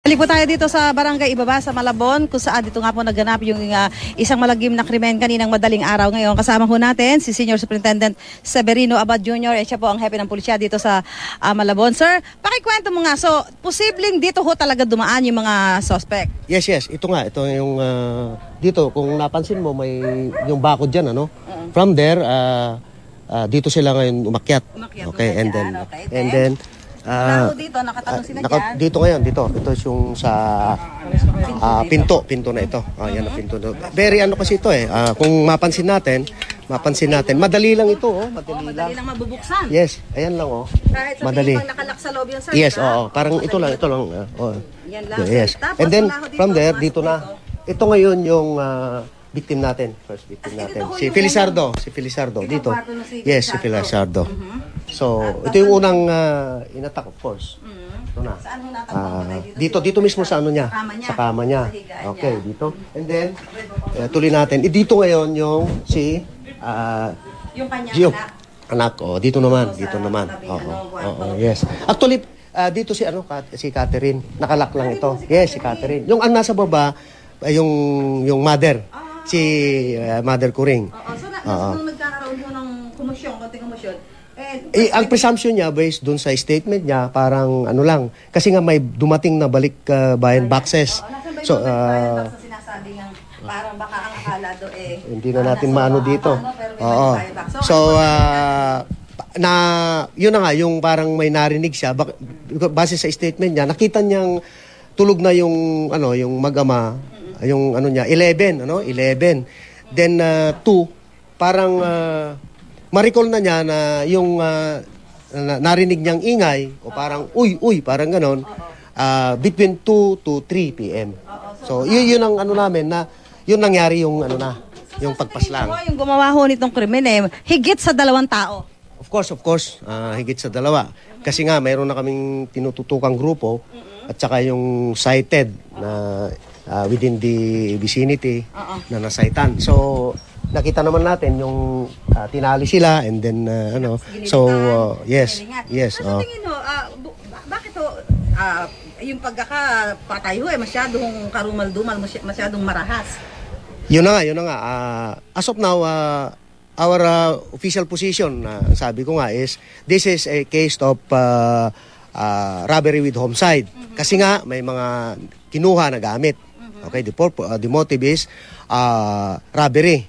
Balik po tayo dito sa Barangay Ibaba sa Malabon kung saan dito nga po naganap yung isang malagim na krimen kaninang madaling araw. Ngayon kasama po natin si Senior Superintendent Severino Abad Jr. Siya po ang hepe ng pulisya dito sa Malabon. Sir, pakikwento mo nga. So, posibleng dito ho talaga dumaan yung mga suspect? Yes. Ito nga. Ito yung dito. Kung napansin mo, may yung bakod dyan, ano? From there, dito sila ngayon umakyat. Okay, and then dito, nakatanong sila dyan. Dito ngayon, dito. Ito yung sa pinto na ito. Yan ang pinto. Very ano kasi ito eh. Kung mapansin natin, madali lang ito. Madali lang mabubuksan. Yes, ayan lang Kahit madali. Pag nakalak sa loob yan, sir. Yes, parang ito lang. Yan lang. Yes. Tapos, And then, dito, from there, dito na. Ito ngayon yung victim natin. First victim natin. Si Felizardo. Dito. Yes, si Felizardo. So, ito yung unang in-attack, of course. Ito na. Saan mo natapang Dito mismo sa ano niya. Sa kama niya. Okay, dito. And then, tuloy natin. Dito ngayon yung si yung kanyang Gio. anak. Dito naman. Yes. Actually, dito si Catherine. Nakalak lang ito. Yes, si Catherine. Yung nasa baba, yung mother. Si Mother Kuring. So, nung nagkakaroon ho ng konting komosyon, ang presumption niya based dun sa statement niya parang ano lang kasi nga may dumating na balik bayan boxes. So sinasabi ng parang baka ang akala do hindi na natin maano dito. So na yun na nga yung parang may narinig siya base sa statement niya nakita niyang tulog na yung yung mag-ama yung niya 11. Then 2 parang ma-recall na niya na yung narinig niyang ingay o parang uy parang ganon between 2 to 3 p.m. So yun ang namin na yun nangyari yung yung pagpaslang. Yung gumawa ho nitong krimen higit sa 2 tao. Of course, higit sa 2. Kasi nga mayroon na kaming tinututukang grupo at saka yung cited na within the vicinity na nasaitan. So nakita naman natin yung tinali sila and then yes. Sa tingin ho, bakit ho yung pagkakapatay ho masyadong karumal-dumal, masyadong marahas? Yun na nga. As of now, our official position, sabi ko nga is, this is a case of robbery with homicide. Kasi nga, may mga kinuha na gamit. Okay, the motive is robbery.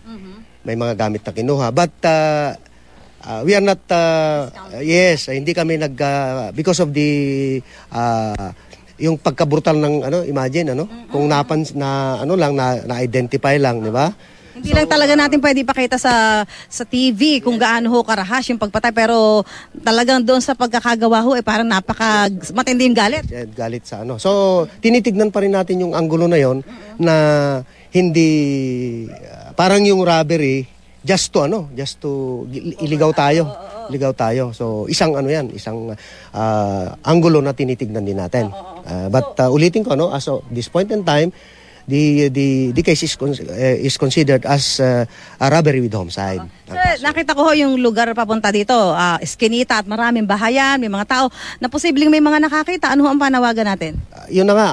May mga gamit na kinuha. But we are not, hindi kami because of the, yung pagka-brutal ng, imagine, kung na-identify lang, di ba? Hindi lang talaga natin pwede ipakita sa TV kung gaano ho karahas yung pagpatay, pero talagang doon sa pagkakagawa ho, parang matindi yung galit. Galit sa So, tinitignan pa rin natin yung anggulo na yon na hindi parang yung robbery just to iligaw tayo. So isang isang anggulo na tinitignan din natin. But ulitin ko as of this point in time the case is considered as a robbery with homicide. Sir, nakita ko yung lugar papunta dito, Eskinita at maraming bahayan, may mga tao na posibleng may mga nakakita. Ano ang panawagan natin? Yun na nga,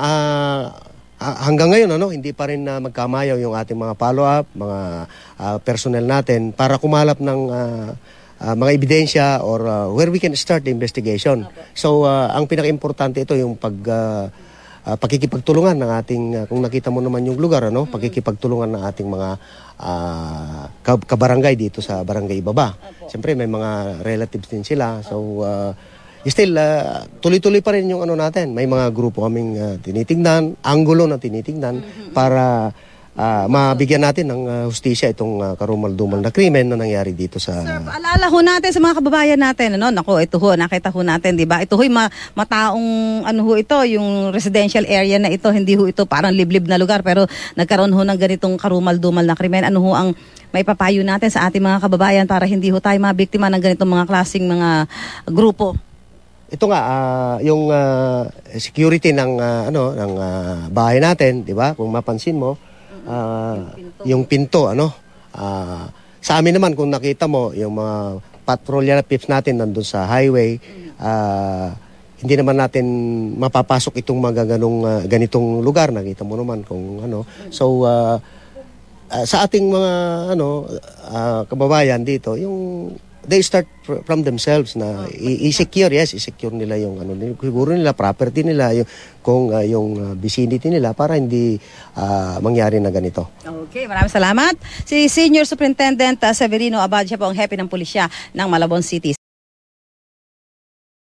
hanggang ngayon hindi pa rin magkamayaw yung ating mga follow-up, mga personnel natin para kumalap ng mga ebidensya or where we can start the investigation. So ang pinaka-importante ito yung pakikipagtulungan ng ating kung nakita mo naman yung lugar pakikipagtulungan ng ating mga kabarangay dito sa Barangay Ibaba. Siyempre may mga relatives din sila. So still tuloy-tuloy pa rin yung natin. May mga grupo kaming tinitingnan, anggulo na tinitingnan para mabigyan natin ng hustisya itong karumal-dumal na krimen na nangyari dito sa... Sir, paalala ho natin sa mga kababayan natin, ito ho, nakita ho natin, di ba? Ito ho'y mataong, ito, yung residential area na ito, hindi ho ito parang liblib na lugar, pero nagkaroon ho ng ganitong karumal-dumal na krimen. Ano ho ang maipapayo natin sa ating mga kababayan para hindi ho tayo mabiktima ng ganitong mga klaseng mga grupo? Ito nga, yung security ng bahay natin, di ba? Kung mapansin mo, yung pinto sa amin naman kung nakita mo yung mga patrolya na pips natin nandun sa highway hindi naman natin mapapasok itong mga ganitong lugar. Nakita mo naman kung ano. So, sa ating mga kababayan dito, yung they start from themselves na i-secure, i-secure nila yung siguro nila property nila, yung vicinity nila para hindi mangyari na ganito. Okay, maraming salamat. Si Senior Superintendent Severino Abad, siya po ang hepe ng pulisya ng Malabon City.